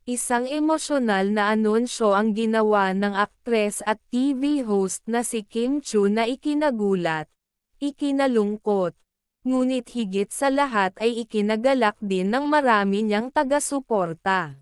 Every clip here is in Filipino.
Isang emosyonal na anunsyo ang ginawa ng aktres at TV host na si Kim Chiu na ikinagulat, ikinalungkot, ngunit higit sa lahat ay ikinagalak din ng marami niyang taga-suporta.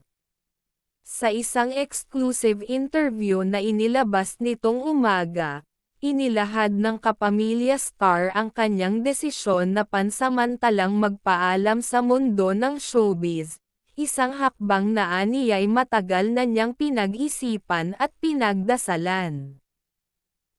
Sa isang exclusive interview na inilabas nitong umaga, inilahad ng kapamilya star ang kanyang desisyon na pansamantalang magpaalam sa mundo ng showbiz. Isang hakbang na aniya'y matagal na niyang pinag-isipan at pinagdasalan.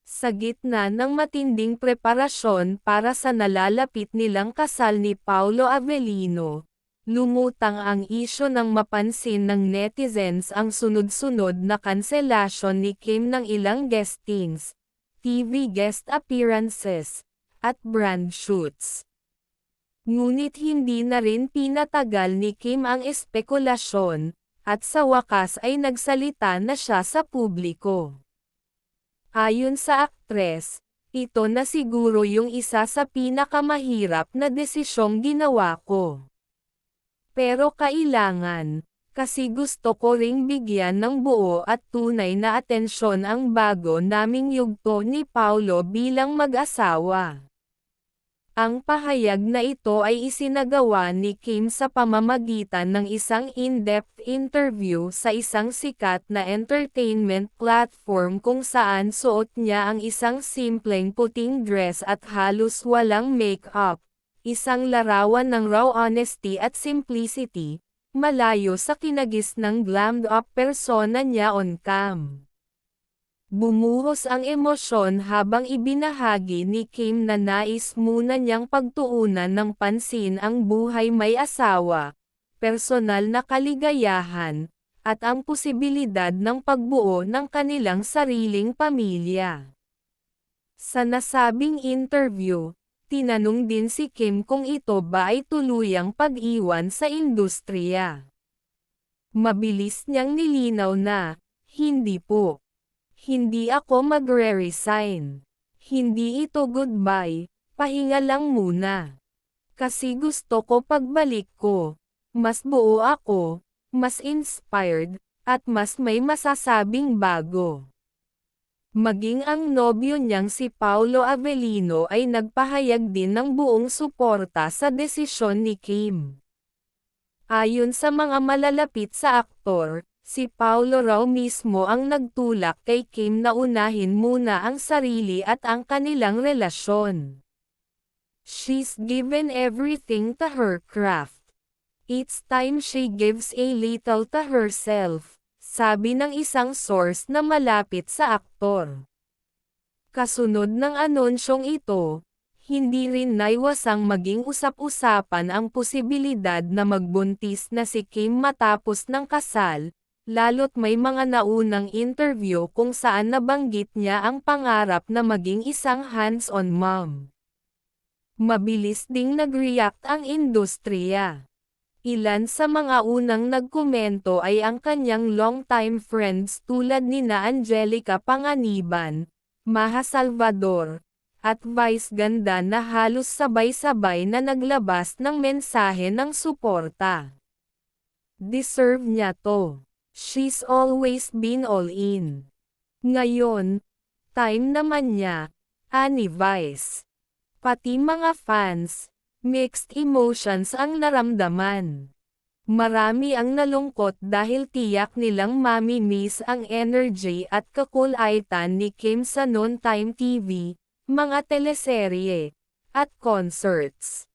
Sa gitna ng matinding preparasyon para sa nalalapit nilang kasal ni Paolo Avellino, lumutang ang isyu ng mapansin ng netizens ang sunod-sunod na kanselasyon ni Kim ng ilang guestings, TV guest appearances, at brand shoots. Ngunit hindi na rin pinatagal ni Kim ang espekulasyon, at sa wakas ay nagsalita na siya sa publiko. Ayon sa aktres, ito na siguro yung isa sa pinakamahirap na desisyong ginawa ko. Pero kailangan, kasi gusto ko ring bigyan ng buo at tunay na atensyon ang bago naming yugto ni Paolo bilang mag-asawa. Ang pahayag na ito ay isinagawa ni Kim sa pamamagitan ng isang in-depth interview sa isang sikat na entertainment platform kung saan suot niya ang isang simpleng puting dress at halos walang make-up, isang larawan ng raw honesty at simplicity, malayo sa kinagis ng glammed-up persona niya on cam. Bumuhos ang emosyon habang ibinahagi ni Kim na nais muna niyang pagtuunan ng pansin ang buhay may asawa, personal na kaligayahan, at ang posibilidad ng pagbuo ng kanilang sariling pamilya. Sa nasabing interview, tinanong din si Kim kung ito ba ay tuluyang pag-iwan sa industriya. Mabilis niyang nilinaw na, "Hindi po. Hindi ako magre-resign. Hindi ito goodbye, pahinga lang muna. Kasi gusto ko pagbalik ko, mas buo ako, mas inspired, at mas may masasabing bago." Maging ang nobyo niyang si Paolo Avellino ay nagpahayag din ng buong suporta sa desisyon ni Kim. Ayon sa mga malalapit sa aktor, si Paolo raw mismo ang nagtulak kay Kim na unahin muna ang sarili at ang kanilang relasyon. "She's given everything to her craft. It's time she gives a little to herself," sabi ng isang source na malapit sa aktor. Kasunod ng anunsyong ito, hindi rin naiwasang maging usap-usapan ang posibilidad na magbuntis na si Kim matapos ng kasal, lalo't may mga naunang interview kung saan nabanggit niya ang pangarap na maging isang hands-on mom. Mabilis ding nag-react ang industriya. Ilan sa mga unang nagkomento ay ang kanyang longtime friends tulad nina Angelica Panganiban, Maha Salvador, at Vice Ganda na halos sabay-sabay na naglabas ng mensahe ng suporta. "Deserve niya to. She's always been all in. Ngayon, time naman niya," ani Vice. Pati mga fans, mixed emotions ang naramdaman. Marami ang nalungkot dahil tiyak nilang mami-miss ang energy at kakulaitan ni Kim sa noontime TV, mga teleserye, at concerts.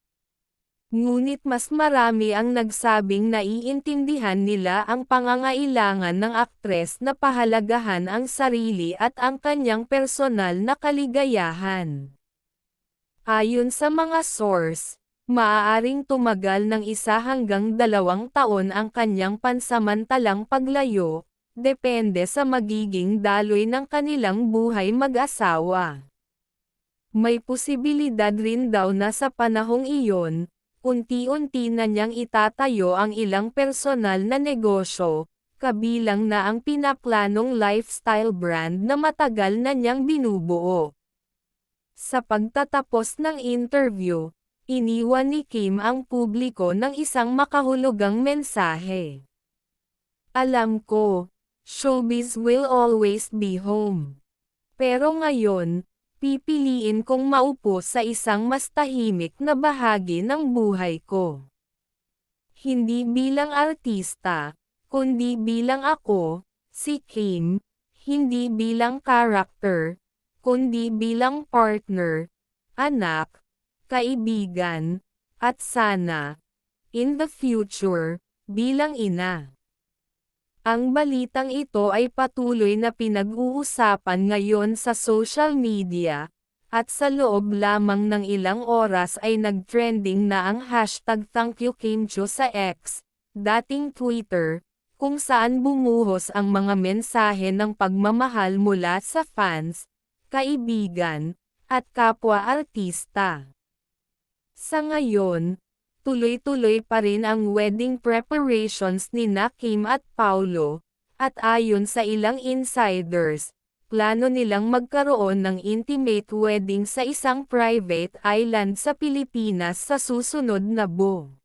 Ngunit mas marami ang nagsabing naiintindihan nila ang pangangailangan ng aktres na pahalagahan ang sarili at ang kanyang personal na kaligayahan. Ayon sa mga source, maaaring tumagal ng 1 hanggang 2 taon ang kanyang pansamantalang paglayo, depende sa magiging daloy ng kanilang buhay mag-asawa. May posibilidad rin daw na sa panahong iyon, unti-unti na niyang itatayo ang ilang personal na negosyo, kabilang na ang pinaplanong lifestyle brand na matagal na niyang binubuo. Sa pagtatapos ng interview, iniwan ni Kim ang publiko ng isang makahulugang mensahe. Alam ko, showbiz will always be home. Pero ngayon, pipiliin kong maupo sa isang mas tahimik na bahagi ng buhay ko. Hindi bilang artista, kundi bilang ako, si Kim, hindi bilang character, kundi bilang partner, anak, kaibigan, at sana, in the future, bilang ina. Ang balitang ito ay patuloy na pinag-uusapan ngayon sa social media, at sa loob lamang ng ilang oras ay nag-trending na ang hashtag #ThankYouKimCho sa X, dating Twitter, kung saan bumuhos ang mga mensahe ng pagmamahal mula sa fans, kaibigan, at kapwa-artista. Sa ngayon, tuloy-tuloy pa rin ang wedding preparations ni Kim at Paulo, at ayon sa ilang insiders, plano nilang magkaroon ng intimate wedding sa isang private island sa Pilipinas sa susunod na buwan.